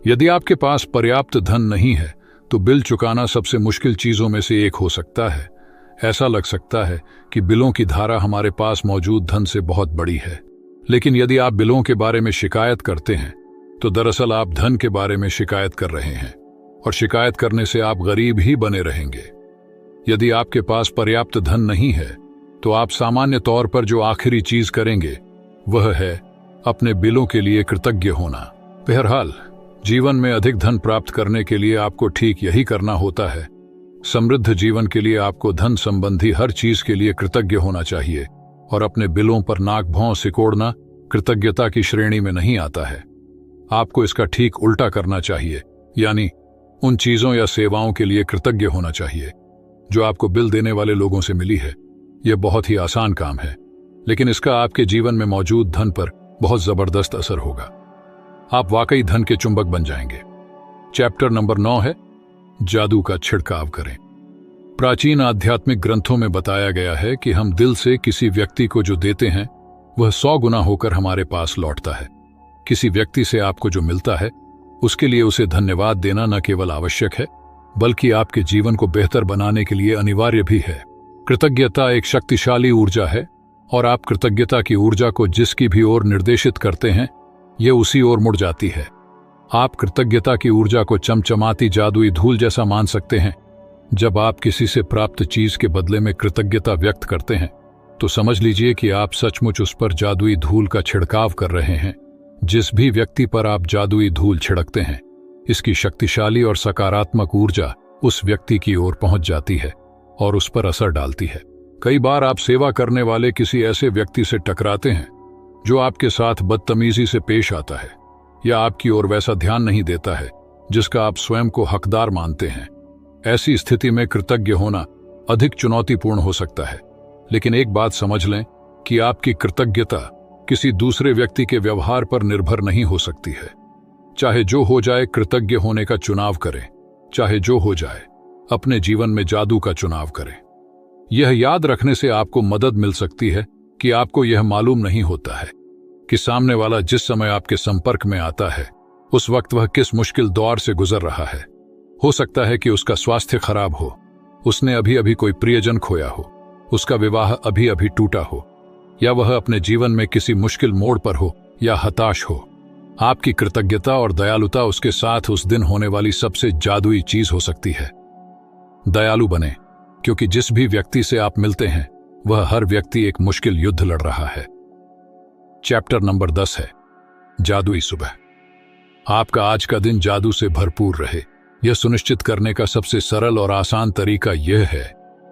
यदि आपके पास पर्याप्त धन नहीं है तो बिल चुकाना सबसे मुश्किल चीजों में से एक हो सकता है। ऐसा लग सकता है कि बिलों की धारा हमारे पास मौजूद धन से बहुत बड़ी है, लेकिन यदि आप बिलों के बारे में शिकायत करते हैं तो दरअसल आप धन के बारे में शिकायत कर रहे हैं, और शिकायत करने से आप गरीब ही बने रहेंगे। यदि आपके पास पर्याप्त धन नहीं है तो आप सामान्य तौर पर जो आखिरी चीज करेंगे वह है अपने बिलों के लिए कृतज्ञ होना। बहरहाल, जीवन में अधिक धन प्राप्त करने के लिए आपको ठीक यही करना होता है। समृद्ध जीवन के लिए आपको धन संबंधी हर चीज के लिए कृतज्ञ होना चाहिए, और अपने बिलों पर नाक भौं सिकोड़ना कृतज्ञता की श्रेणी में नहीं आता है। आपको इसका ठीक उल्टा करना चाहिए, यानी उन चीजों या सेवाओं के लिए कृतज्ञ होना चाहिए जो आपको बिल देने वाले लोगों से मिली है। यह बहुत ही आसान काम है, लेकिन इसका आपके जीवन में मौजूद धन पर बहुत जबरदस्त असर होगा। आप वाकई धन के चुंबक बन जाएंगे। चैप्टर नंबर 9 है जादू का छिड़काव करें। प्राचीन आध्यात्मिक ग्रंथों में बताया गया है कि हम दिल से किसी व्यक्ति को जो देते हैं वह 100 गुना होकर हमारे पास लौटता है। किसी व्यक्ति से आपको जो मिलता है उसके लिए उसे धन्यवाद देना न केवल आवश्यक है बल्कि आपके जीवन को बेहतर बनाने के लिए अनिवार्य भी है। कृतज्ञता एक शक्तिशाली ऊर्जा है, और आप कृतज्ञता की ऊर्जा को जिसकी भी ओर निर्देशित करते हैं यह उसी ओर मुड़ जाती है। आप कृतज्ञता की ऊर्जा को चमचमाती जादुई धूल जैसा मान सकते हैं। जब आप किसी से प्राप्त चीज के बदले में कृतज्ञता व्यक्त करते हैं तो समझ लीजिए कि आप सचमुच उस पर जादुई धूल का छिड़काव कर रहे हैं। जिस भी व्यक्ति पर आप जादुई धूल छिड़कते हैं, इसकी शक्तिशाली और सकारात्मक ऊर्जा उस व्यक्ति की ओर पहुंच जाती है और उस पर असर डालती है। कई बार आप सेवा करने वाले किसी ऐसे व्यक्ति से टकराते हैं जो आपके साथ बदतमीजी से पेश आता है या आपकी ओर वैसा ध्यान नहीं देता है जिसका आप स्वयं को हकदार मानते हैं। ऐसी स्थिति में कृतज्ञ होना अधिक चुनौतीपूर्ण हो सकता है, लेकिन एक बात समझ लें कि आपकी कृतज्ञता किसी दूसरे व्यक्ति के व्यवहार पर निर्भर नहीं हो सकती है। चाहे जो हो जाए, कृतज्ञ होने का चुनाव करें। चाहे जो हो जाए, अपने जीवन में जादू का चुनाव करें। यह याद रखने से आपको मदद मिल सकती है कि आपको यह मालूम नहीं होता है कि सामने वाला जिस समय आपके संपर्क में आता है उस वक्त वह किस मुश्किल दौर से गुजर रहा है। हो सकता है कि उसका स्वास्थ्य खराब हो, उसने अभी अभी कोई प्रियजन खोया हो, उसका विवाह अभी अभी टूटा हो, या वह अपने जीवन में किसी मुश्किल मोड़ पर हो या हताश हो। आपकी कृतज्ञता और दयालुता उसके साथ उस दिन होने वाली सबसे जादुई चीज हो सकती है। दयालु बने, क्योंकि जिस भी व्यक्ति से आप मिलते हैं वह हर व्यक्ति एक मुश्किल युद्ध लड़ रहा है। चैप्टर नंबर 10 है जादुई सुबह। आपका आज का दिन जादू से भरपूर रहे, यह सुनिश्चित करने का सबसे सरल और आसान तरीका यह है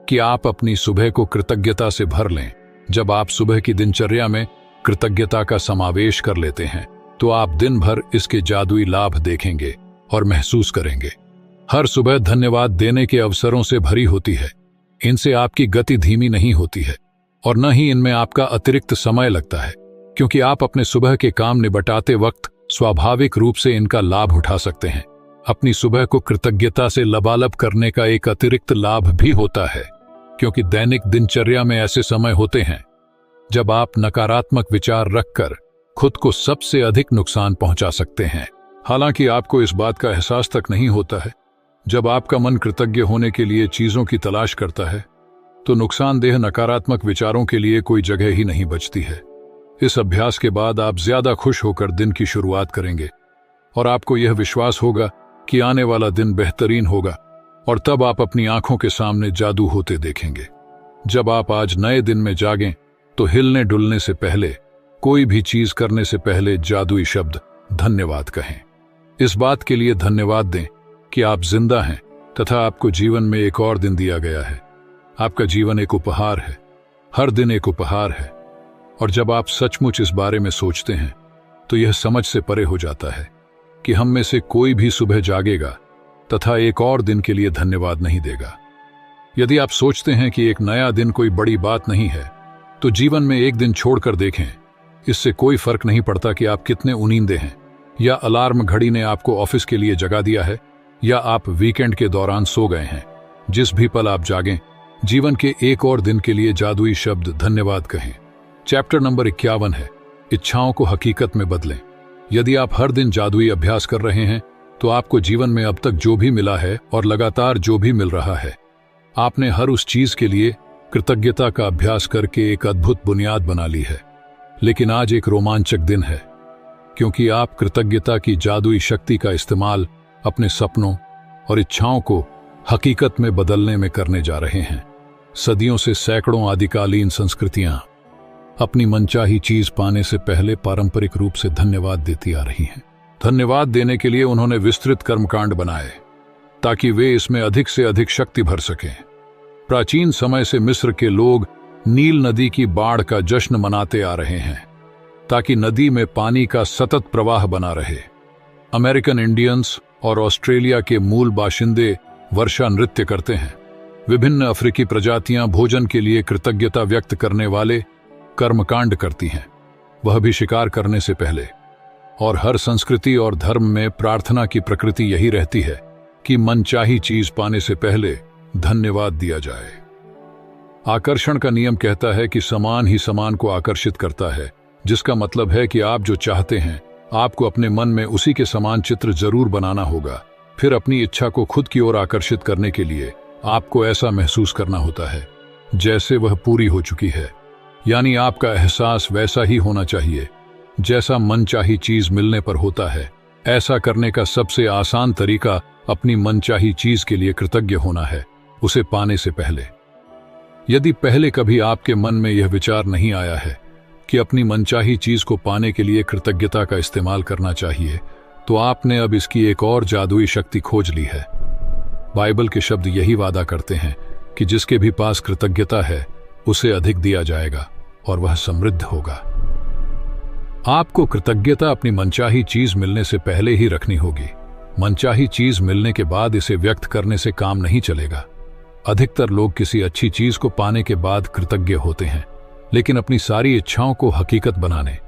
कि आप अपनी सुबह को कृतज्ञता से भर लें। जब आप सुबह की दिनचर्या में कृतज्ञता का समावेश कर लेते हैं तो आप दिन भर इसके जादुई लाभ देखेंगे और महसूस करेंगे। हर सुबह धन्यवाद देने के अवसरों से भरी होती है। इनसे आपकी गति धीमी नहीं होती है और न ही इनमें आपका अतिरिक्त समय लगता है, क्योंकि आप अपने सुबह के काम निपटाते वक्त स्वाभाविक रूप से इनका लाभ उठा सकते हैं। अपनी सुबह को कृतज्ञता से लबालब करने का एक अतिरिक्त लाभ भी होता है, क्योंकि दैनिक दिनचर्या में ऐसे समय होते हैं जब आप नकारात्मक विचार रखकर खुद को सबसे अधिक नुकसान पहुंचा सकते हैं। हालांकि आपको इस बात का एहसास तक नहीं होता है। जब आपका मन कृतज्ञ होने के लिए चीजों की तलाश करता है तो नुकसानदेह नकारात्मक विचारों के लिए कोई जगह ही नहीं बचती है। इस अभ्यास के बाद आप ज्यादा खुश होकर दिन की शुरुआत करेंगे और आपको यह विश्वास होगा कि आने वाला दिन बेहतरीन होगा, और तब आप अपनी आंखों के सामने जादू होते देखेंगे। जब आप आज नए दिन में जागें तो हिलने डुलने से पहले, कोई भी चीज करने से पहले जादुई शब्द धन्यवाद कहें। इस बात के लिए धन्यवाद दें कि आप जिंदा हैं तथा आपको जीवन में एक और दिन दिया गया है। आपका जीवन एक उपहार है, हर दिन एक उपहार है, और जब आप सचमुच इस बारे में सोचते हैं तो यह समझ से परे हो जाता है कि हम में से कोई भी सुबह जागेगा तथा एक और दिन के लिए धन्यवाद नहीं देगा। यदि आप सोचते हैं कि एक नया दिन कोई बड़ी बात नहीं है तो जीवन में एक दिन छोड़कर देखें। इससे कोई फर्क नहीं पड़ता कि आप कितने उनींदे हैं, या अलार्म घड़ी ने आपको ऑफिस के लिए जगा दिया है या आप वीकेंड के दौरान सो गए हैं, जिस भी पल आप जागें, जीवन के एक और दिन के लिए जादुई शब्द धन्यवाद कहें। चैप्टर नंबर 51 है, इच्छाओं को हकीकत में बदलें। यदि आप हर दिन जादुई अभ्यास कर रहे हैं तो आपको जीवन में अब तक जो भी मिला है और लगातार जो भी मिल रहा है, आपने हर उस चीज के लिए कृतज्ञता का अभ्यास करके एक अद्भुत बुनियाद बना ली है। लेकिन आज एक रोमांचक दिन है, क्योंकि आप कृतज्ञता की जादुई शक्ति का इस्तेमाल अपने सपनों और इच्छाओं को हकीकत में बदलने में करने जा रहे हैं। सदियों से सैकड़ों आदिकालीन संस्कृतियां अपनी मनचाही चीज पाने से पहले पारंपरिक रूप से धन्यवाद देती आ रही हैं। धन्यवाद देने के लिए उन्होंने विस्तृत कर्मकांड बनाए ताकि वे इसमें अधिक से अधिक शक्ति भर सकें। प्राचीन समय से मिस्र के लोग नील नदी की बाढ़ का जश्न मनाते आ रहे हैं ताकि नदी में पानी का सतत प्रवाह बना रहे। अमेरिकन इंडियंस और ऑस्ट्रेलिया के मूल बाशिंदे वर्षा नृत्य करते हैं। विभिन्न अफ्रीकी प्रजातियां भोजन के लिए कृतज्ञता व्यक्त करने वाले कर्मकांड करती हैं, वह भी शिकार करने से पहले। और हर संस्कृति और धर्म में प्रार्थना की प्रकृति यही रहती है कि मनचाही चीज पाने से पहले धन्यवाद दिया जाए। आकर्षण का नियम कहता है कि समान ही समान को आकर्षित करता है, जिसका मतलब है कि आप जो चाहते हैं आपको अपने मन में उसी के समान चित्र जरूर बनाना होगा। फिर अपनी इच्छा को खुद की ओर आकर्षित करने के लिए आपको ऐसा महसूस करना होता है जैसे वह पूरी हो चुकी है। यानी आपका एहसास वैसा ही होना चाहिए जैसा मनचाही चीज मिलने पर होता है। ऐसा करने का सबसे आसान तरीका अपनी मनचाही चीज के लिए कृतज्ञ होना है, उसे पाने से पहले। यदि पहले कभी आपके मन में यह विचार नहीं आया है कि अपनी मनचाही चीज को पाने के लिए कृतज्ञता का इस्तेमाल करना चाहिए, तो आपने अब इसकी एक और जादुई शक्ति खोज ली है। बाइबल के शब्द यही वादा करते हैं कि जिसके भी पास कृतज्ञता है उसे अधिक दिया जाएगा और वह समृद्ध होगा। आपको कृतज्ञता अपनी मनचाही चीज मिलने से पहले ही रखनी होगी। मनचाही चीज मिलने के बाद इसे व्यक्त करने से काम नहीं चलेगा। अधिकतर लोग किसी अच्छी चीज को पाने के बाद कृतज्ञ होते हैं, लेकिन अपनी सारी इच्छाओं को हकीकत बनाने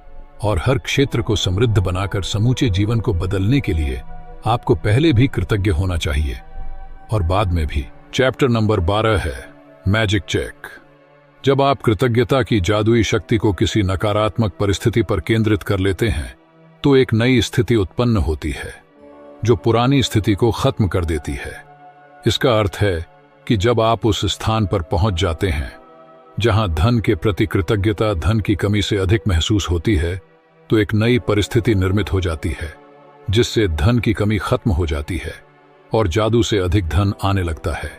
और हर क्षेत्र को समृद्ध बनाकर समूचे जीवन को बदलने के लिए आपको पहले भी कृतज्ञ होना चाहिए और बाद में भी। चैप्टर नंबर 12 है, मैजिक चेक। जब आप कृतज्ञता की जादुई शक्ति को किसी नकारात्मक परिस्थिति पर केंद्रित कर लेते हैं तो एक नई स्थिति उत्पन्न होती है जो पुरानी स्थिति को खत्म कर देती है। इसका अर्थ है कि जब आप उस स्थान पर पहुंच जाते हैं जहां धन के प्रति कृतज्ञता धन की कमी से अधिक महसूस होती है, तो एक नई परिस्थिति निर्मित हो जाती है जिससे धन की कमी खत्म हो जाती है और जादू से अधिक धन आने लगता है।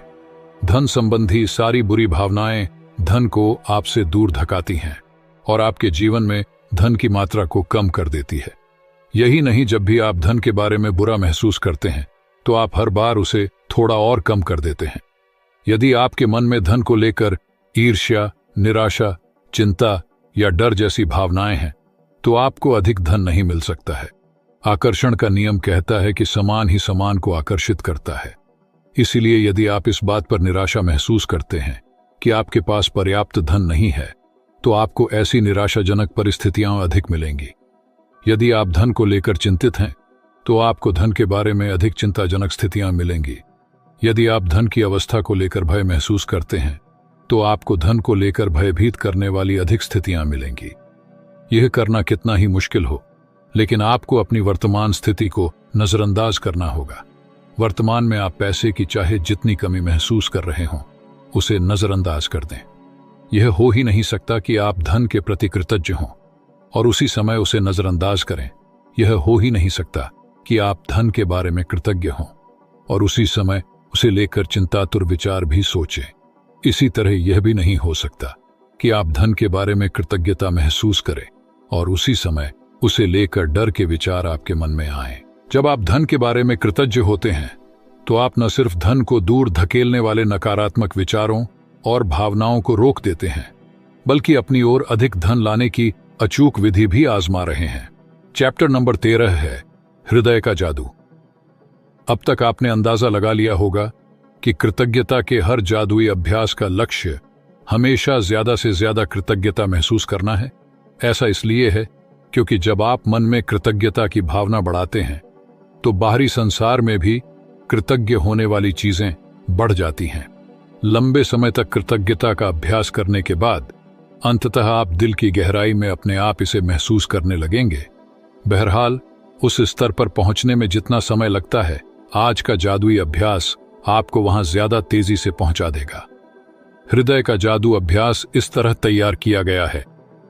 धन संबंधी सारी बुरी भावनाएं धन को आपसे दूर धकाती हैं और आपके जीवन में धन की मात्रा को कम कर देती है। यही नहीं, जब भी आप धन के बारे में बुरा महसूस करते हैं तो आप हर बार उसे थोड़ा और कम कर देते हैं। यदि आपके मन में धन को लेकर ईर्ष्या, निराशा, चिंता या डर जैसी भावनाएं हैं तो आपको अधिक धन नहीं मिल सकता है। आकर्षण का नियम कहता है कि समान ही समान को आकर्षित करता है। इसीलिए यदि आप इस बात पर निराशा महसूस करते हैं कि आपके पास पर्याप्त धन नहीं है, तो आपको ऐसी निराशाजनक परिस्थितियां अधिक मिलेंगी। यदि आप धन को लेकर चिंतित हैं तो आपको धन के बारे में अधिक चिंताजनक स्थितियां मिलेंगी। यदि आप धन की अवस्था को लेकर भय महसूस करते हैं तो आपको धन को लेकर भयभीत करने वाली अधिक स्थितियां मिलेंगी। यह करना कितना ही मुश्किल हो, लेकिन आपको अपनी वर्तमान स्थिति को नजरअंदाज करना होगा। वर्तमान में आप पैसे की चाहे जितनी कमी महसूस कर रहे हों, उसे नजरअंदाज कर दें। यह हो ही नहीं सकता कि आप धन के प्रति कृतज्ञ हों और उसी समय उसे नजरअंदाज करें। यह हो ही नहीं सकता कि आप धन के बारे में कृतज्ञ हों और उसी समय उसे लेकर चिंतातुर विचार भी सोचें। इसी तरह यह भी नहीं हो सकता कि आप धन के बारे में कृतज्ञता महसूस करें और उसी समय उसे लेकर डर के विचार आपके मन में आए। जब आप धन के बारे में कृतज्ञ होते हैं तो आप न सिर्फ धन को दूर धकेलने वाले नकारात्मक विचारों और भावनाओं को रोक देते हैं, बल्कि अपनी ओर अधिक धन लाने की अचूक विधि भी आजमा रहे हैं। चैप्टर नंबर 13 है, हृदय का जादू। अब तक आपने अंदाजा लगा लिया होगा कि कृतज्ञता के हर जादुई अभ्यास का लक्ष्य हमेशा ज्यादा से ज्यादा कृतज्ञता महसूस करना है। ऐसा इसलिए है क्योंकि जब आप मन में कृतज्ञता की भावना बढ़ाते हैं तो बाहरी संसार में भी कृतज्ञ होने वाली चीजें बढ़ जाती हैं। लंबे समय तक कृतज्ञता का अभ्यास करने के बाद अंततः आप दिल की गहराई में अपने आप इसे महसूस करने लगेंगे। बहरहाल, उस स्तर पर पहुंचने में जितना समय लगता है, आज का जादुई अभ्यास आपको वहां ज्यादा तेजी से पहुंचा देगा। हृदय का जादू अभ्यास इस तरह तैयार किया गया है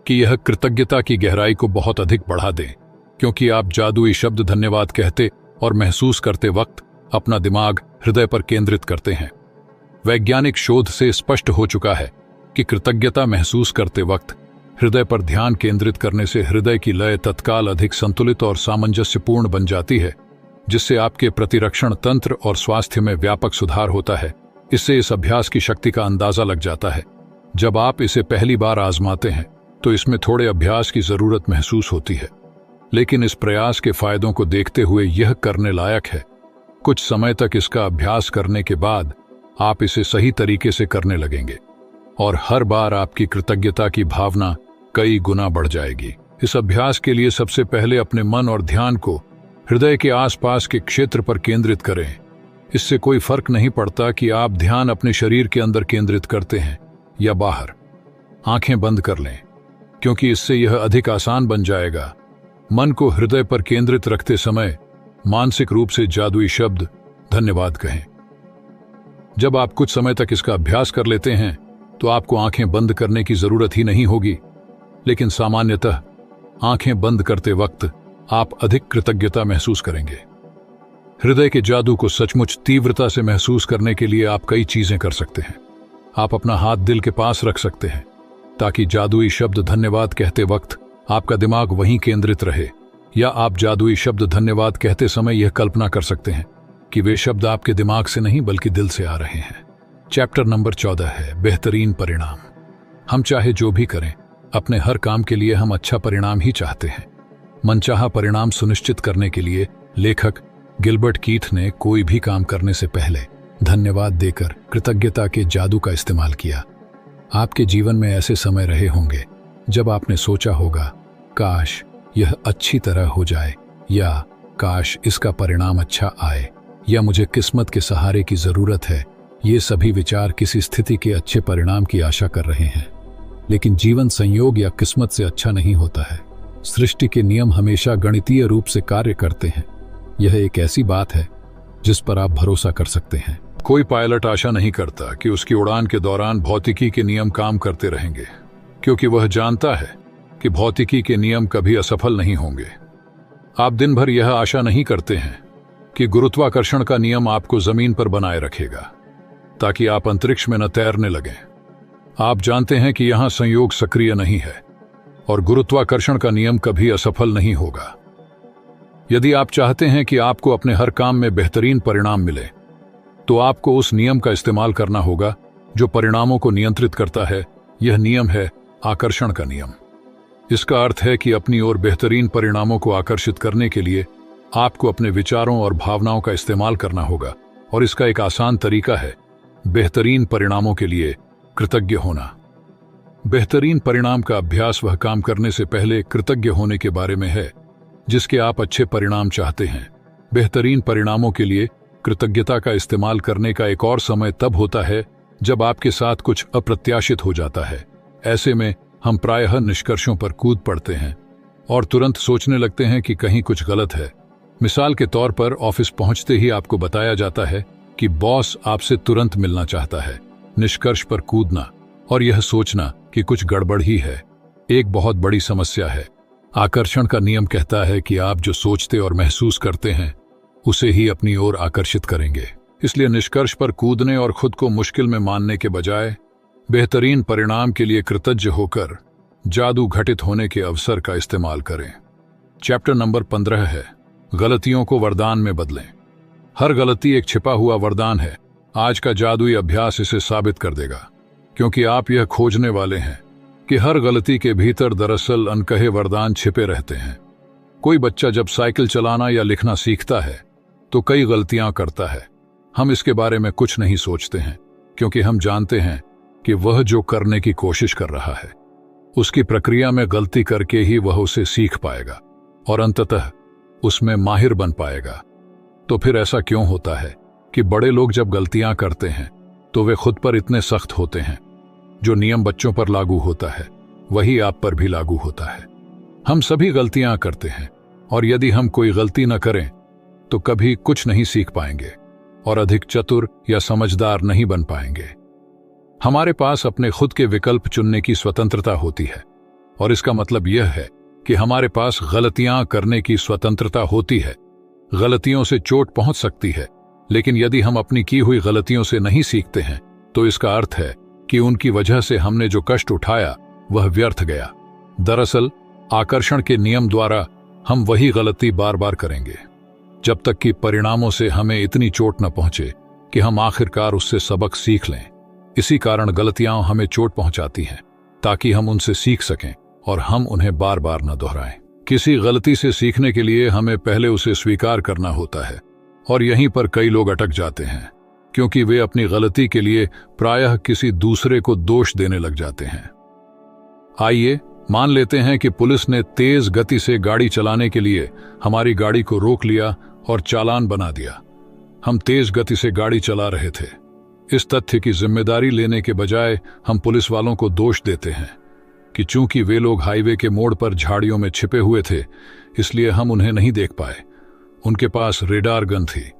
कि यह कृतज्ञता की गहराई को बहुत अधिक बढ़ा दे, क्योंकि आप जादुई शब्द धन्यवाद कहते और महसूस करते वक्त अपना दिमाग हृदय पर केंद्रित करते हैं। वैज्ञानिक शोध से स्पष्ट हो चुका है कि कृतज्ञता महसूस करते वक्त हृदय पर ध्यान केंद्रित करने से हृदय की लय तत्काल अधिक संतुलित और सामंजस्यपूर्ण बन जाती है, जिससे आपके प्रतिरक्षण तंत्र और स्वास्थ्य में व्यापक सुधार होता है। इससे इस अभ्यास की शक्ति का अंदाजा लग जाता है। जब आप इसे पहली बार आजमाते हैं तो इसमें थोड़े अभ्यास की जरूरत महसूस होती है, लेकिन इस प्रयास के फायदों को देखते हुए यह करने लायक है। कुछ समय तक इसका अभ्यास करने के बाद आप इसे सही तरीके से करने लगेंगे और हर बार आपकी कृतज्ञता की भावना कई गुना बढ़ जाएगी। इस अभ्यास के लिए सबसे पहले अपने मन और ध्यान को हृदय के आसपास के क्षेत्र पर केंद्रित करें। इससे कोई फर्क नहीं पड़ता कि आप ध्यान अपने शरीर के अंदर केंद्रित करते हैं या बाहर। आंखें बंद कर लें, क्योंकि इससे यह अधिक आसान बन जाएगा। मन को हृदय पर केंद्रित रखते समय मानसिक रूप से जादुई शब्द धन्यवाद कहें। जब आप कुछ समय तक इसका अभ्यास कर लेते हैं तो आपको आंखें बंद करने की जरूरत ही नहीं होगी, लेकिन सामान्यतः आंखें बंद करते वक्त आप अधिक कृतज्ञता महसूस करेंगे। हृदय के जादू को सचमुच तीव्रता से महसूस करने के लिए आप कई चीजें कर सकते हैं। आप अपना हाथ दिल के पास रख सकते हैं ताकि जादुई शब्द धन्यवाद कहते वक्त आपका दिमाग वहीं केंद्रित रहे, या आप जादुई शब्द धन्यवाद कहते समय यह कल्पना कर सकते हैं कि वे शब्द आपके दिमाग से नहीं बल्कि दिल से आ रहे हैं। चैप्टर नंबर 14 है बेहतरीन परिणाम। हम चाहे जो भी करें, अपने हर काम के लिए हम अच्छा परिणाम ही चाहते हैं। मनचाहा परिणाम सुनिश्चित करने के लिए लेखक गिलबर्ट कीथ ने कोई भी काम करने से पहले धन्यवाद देकर कृतज्ञता के जादू का इस्तेमाल किया। आपके जीवन में ऐसे समय रहे होंगे जब आपने सोचा होगा, काश यह अच्छी तरह हो जाए, या काश इसका परिणाम अच्छा आए, या मुझे किस्मत के सहारे की जरूरत है। ये सभी विचार किसी स्थिति के अच्छे परिणाम की आशा कर रहे हैं, लेकिन जीवन संयोग या किस्मत से अच्छा नहीं होता है। सृष्टि के नियम हमेशा गणितीय रूप से कार्य करते हैं। यह एक ऐसी बात है जिस पर आप भरोसा कर सकते हैं। कोई पायलट आशा नहीं करता कि उसकी उड़ान के दौरान भौतिकी के नियम काम करते रहेंगे, क्योंकि वह जानता है कि भौतिकी के नियम कभी असफल नहीं होंगे। आप दिन भर यह आशा नहीं करते हैं कि गुरुत्वाकर्षण का नियम आपको जमीन पर बनाए रखेगा ताकि आप अंतरिक्ष में न तैरने लगें। आप जानते हैं कि यहां संयोग सक्रिय नहीं है और गुरुत्वाकर्षण का नियम कभी असफल नहीं होगा। यदि आप चाहते हैं कि आपको अपने हर काम में बेहतरीन परिणाम मिले, तो आपको उस नियम का इस्तेमाल करना होगा जो परिणामों को नियंत्रित करता है। यह नियम है आकर्षण का नियम। इसका अर्थ है कि अपनी ओर बेहतरीन परिणामों को आकर्षित करने के लिए आपको अपने विचारों और भावनाओं का इस्तेमाल करना होगा, और इसका एक आसान तरीका है बेहतरीन परिणामों के लिए कृतज्ञ होना। बेहतरीन परिणाम का अभ्यास वह काम करने से पहले कृतज्ञ होने के बारे में है जिसके आप अच्छे परिणाम चाहते हैं। बेहतरीन परिणामों के लिए कृतज्ञता का इस्तेमाल करने का एक और समय तब होता है जब आपके साथ कुछ अप्रत्याशित हो जाता है। ऐसे में हम प्रायः निष्कर्षों पर कूद पड़ते हैं और तुरंत सोचने लगते हैं कि कहीं कुछ गलत है। मिसाल के तौर पर ऑफिस पहुंचते ही आपको बताया जाता है कि बॉस आपसे तुरंत मिलना चाहता है। निष्कर्ष पर कूदना और यह सोचना कि कुछ गड़बड़ ही है एक बहुत बड़ी समस्या है। आकर्षण का नियम कहता है कि आप जो सोचते और महसूस करते हैं उसे ही अपनी ओर आकर्षित करेंगे। इसलिए निष्कर्ष पर कूदने और खुद को मुश्किल में मानने के बजाय बेहतरीन परिणाम के लिए कृतज्ञ होकर जादू घटित होने के अवसर का इस्तेमाल करें। चैप्टर नंबर 15 है गलतियों को वरदान में बदलें। हर गलती एक छिपा हुआ वरदान है। आज का जादुई अभ्यास इसे साबित कर देगा, क्योंकि आप यह खोजने वाले हैं कि हर गलती के भीतर दरअसल अनकहे वरदान छिपे रहते हैं। कोई बच्चा जब साइकिल चलाना या लिखना सीखता है तो कई गलतियां करता है। हम इसके बारे में कुछ नहीं सोचते हैं, क्योंकि हम जानते हैं कि वह जो करने की कोशिश कर रहा है उसकी प्रक्रिया में गलती करके ही वह उसे सीख पाएगा और अंततः उसमें माहिर बन पाएगा। तो फिर ऐसा क्यों होता है कि बड़े लोग जब गलतियां करते हैं तो वे खुद पर इतने सख्त होते हैं। जो नियम बच्चों पर लागू होता है वही आप पर भी लागू होता है। हम सभी गलतियां करते हैं और यदि हम कोई गलती न करें तो कभी कुछ नहीं सीख पाएंगे और अधिक चतुर या समझदार नहीं बन पाएंगे। हमारे पास अपने खुद के विकल्प चुनने की स्वतंत्रता होती है और इसका मतलब यह है कि हमारे पास गलतियां करने की स्वतंत्रता होती है। गलतियों से चोट पहुंच सकती है, लेकिन यदि हम अपनी की हुई गलतियों से नहीं सीखते हैं तो इसका अर्थ है कि उनकी वजह से हमने जो कष्ट उठाया वह व्यर्थ गया। दरअसल आकर्षण के नियम द्वारा हम वही गलती बार बार करेंगे जब तक कि परिणामों से हमें इतनी चोट न पहुंचे कि हम आखिरकार उससे सबक सीख लें। इसी कारण गलतियां हमें चोट पहुंचाती हैं ताकि हम उनसे सीख सकें और हम उन्हें बार बार न दोहराएं। किसी गलती से सीखने के लिए हमें पहले उसे स्वीकार करना होता है और यहीं पर कई लोग अटक जाते हैं क्योंकि वे अपनी गलती के लिए प्रायः किसी दूसरे को दोष देने लग जाते हैं। आइए मान लेते हैं कि पुलिस ने तेज गति से गाड़ी चलाने के लिए हमारी गाड़ी को रोक लिया और चालान बना दिया। हम तेज गति से गाड़ी चला रहे थे। इस तथ्य की जिम्मेदारी लेने के बजाय हम पुलिस वालों को दोष देते हैं कि चूंकि वे लोग हाईवे के मोड़ पर झाड़ियों में छिपे हुए थे इसलिए हम उन्हें नहीं देख पाए। उनके पास रेडार गन थी,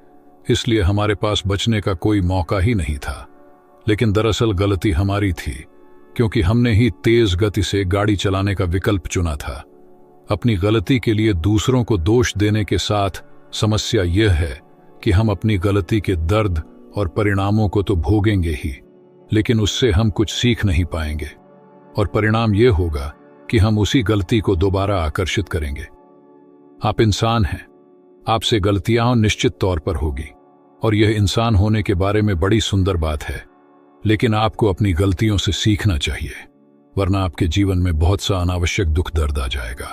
इसलिए हमारे पास बचने का कोई मौका ही नहीं था। लेकिन दरअसल गलती हमारी थी क्योंकि हमने ही तेज गति से गाड़ी चलाने का विकल्प चुना था। अपनी गलती के लिए दूसरों को दोष देने के साथ समस्या यह है कि हम अपनी गलती के दर्द और परिणामों को तो भोगेंगे ही, लेकिन उससे हम कुछ सीख नहीं पाएंगे और परिणाम यह होगा कि हम उसी गलती को दोबारा आकर्षित करेंगे। आप इंसान हैं, आपसे गलतियां निश्चित तौर पर होगी और यह इंसान होने के बारे में बड़ी सुंदर बात है, लेकिन आपको अपनी गलतियों से सीखना चाहिए, वरना आपके जीवन में बहुत सा अनावश्यक दुख दर्द आ जाएगा।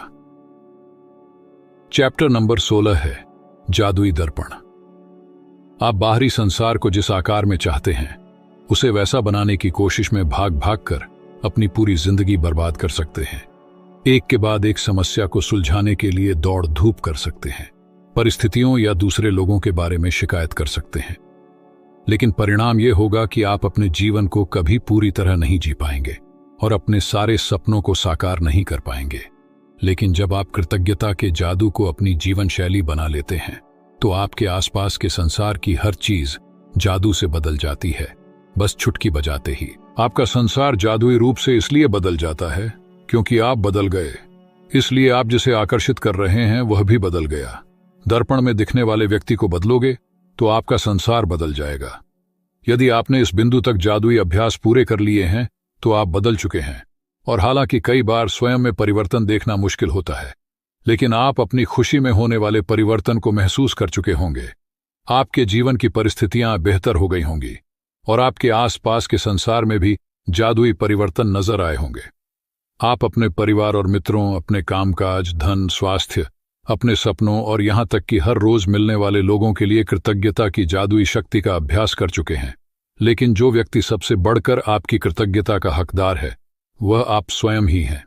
चैप्टर नंबर 16 है जादुई दर्पण। आप बाहरी संसार को जिस आकार में चाहते हैं उसे वैसा बनाने की कोशिश में भाग भाग कर अपनी पूरी जिंदगी बर्बाद कर सकते हैं। एक के बाद एक समस्या को सुलझाने के लिए दौड़ धूप कर सकते हैं, परिस्थितियों या दूसरे लोगों के बारे में शिकायत कर सकते हैं, लेकिन परिणाम यह होगा कि आप अपने जीवन को कभी पूरी तरह नहीं जी पाएंगे और अपने सारे सपनों को साकार नहीं कर पाएंगे। लेकिन जब आप कृतज्ञता के जादू को अपनी जीवन शैली बना लेते हैं तो आपके आसपास के संसार की हर चीज जादू से बदल जाती है, बस चुटकी बजाते ही। आपका संसार जादुई रूप से इसलिए बदल जाता है क्योंकि आप बदल गए, इसलिए आप जिसे आकर्षित कर रहे हैं वह भी बदल गया। दर्पण में दिखने वाले व्यक्ति को बदलोगे तो आपका संसार बदल जाएगा। यदि आपने इस बिंदु तक जादुई अभ्यास पूरे कर लिए हैं तो आप बदल चुके हैं। और हालांकि कई बार स्वयं में परिवर्तन देखना मुश्किल होता है, लेकिन आप अपनी खुशी में होने वाले परिवर्तन को महसूस कर चुके होंगे। आपके जीवन की परिस्थितियां बेहतर हो गई होंगी और आपके आसपास के संसार में भी जादुई परिवर्तन नजर आए होंगे। आप अपने परिवार और मित्रों, अपने कामकाज, धन, स्वास्थ्य, अपने सपनों और यहां तक कि हर रोज मिलने वाले लोगों के लिए कृतज्ञता की जादुई शक्ति का अभ्यास कर चुके हैं। लेकिन जो व्यक्ति सबसे बढ़कर आपकी कृतज्ञता का हकदार है वह आप स्वयं ही हैं।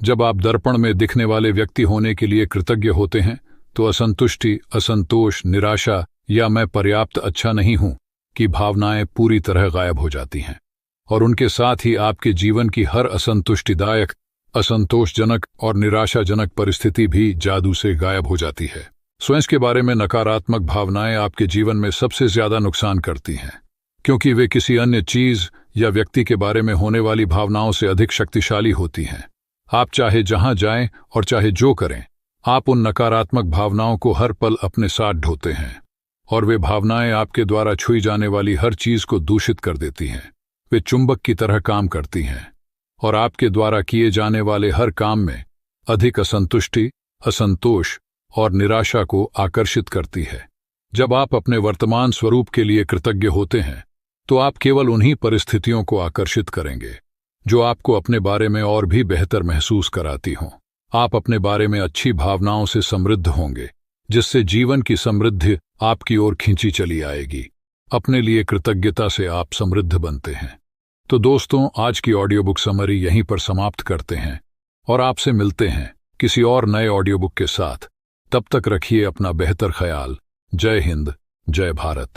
जब आप दर्पण में दिखने वाले व्यक्ति होने के लिए कृतज्ञ होते हैं तो असंतुष्टि, असंतोष, निराशा या मैं पर्याप्त अच्छा नहीं हूं की भावनाएं पूरी तरह गायब हो जाती हैं और उनके साथ ही आपके जीवन की हर असंतुष्टिदायक, असंतोषजनक और निराशाजनक परिस्थिति भी जादू से गायब हो जाती है। स्वयं के बारे में नकारात्मक भावनाएं आपके जीवन में सबसे ज्यादा नुकसान करती हैं क्योंकि वे किसी अन्य चीज या व्यक्ति के बारे में होने वाली भावनाओं से अधिक शक्तिशाली होती हैं। आप चाहे जहां जाएं और चाहे जो करें, आप उन नकारात्मक भावनाओं को हर पल अपने साथ ढोते हैं और वे भावनाएं आपके द्वारा छुई जाने वाली हर चीज को दूषित कर देती हैं। वे चुंबक की तरह काम करती हैं और आपके द्वारा किए जाने वाले हर काम में अधिक असंतुष्टि, असंतोष और निराशा को आकर्षित करती है। जब आप अपने वर्तमान स्वरूप के लिए कृतज्ञ होते हैं तो आप केवल उन्हीं परिस्थितियों को आकर्षित करेंगे जो आपको अपने बारे में और भी बेहतर महसूस कराती हों। आप अपने बारे में अच्छी भावनाओं से समृद्ध होंगे, जिससे जीवन की समृद्धि आपकी ओर खींची चली आएगी। अपने लिए कृतज्ञता से आप समृद्ध बनते हैं। तो दोस्तों, आज की ऑडियो बुक समरी यहीं पर समाप्त करते हैं और आपसे मिलते हैं किसी और नए ऑडियो बुक के साथ। तब तक रखिए अपना बेहतर ख्याल। जय हिंद, जय भारत।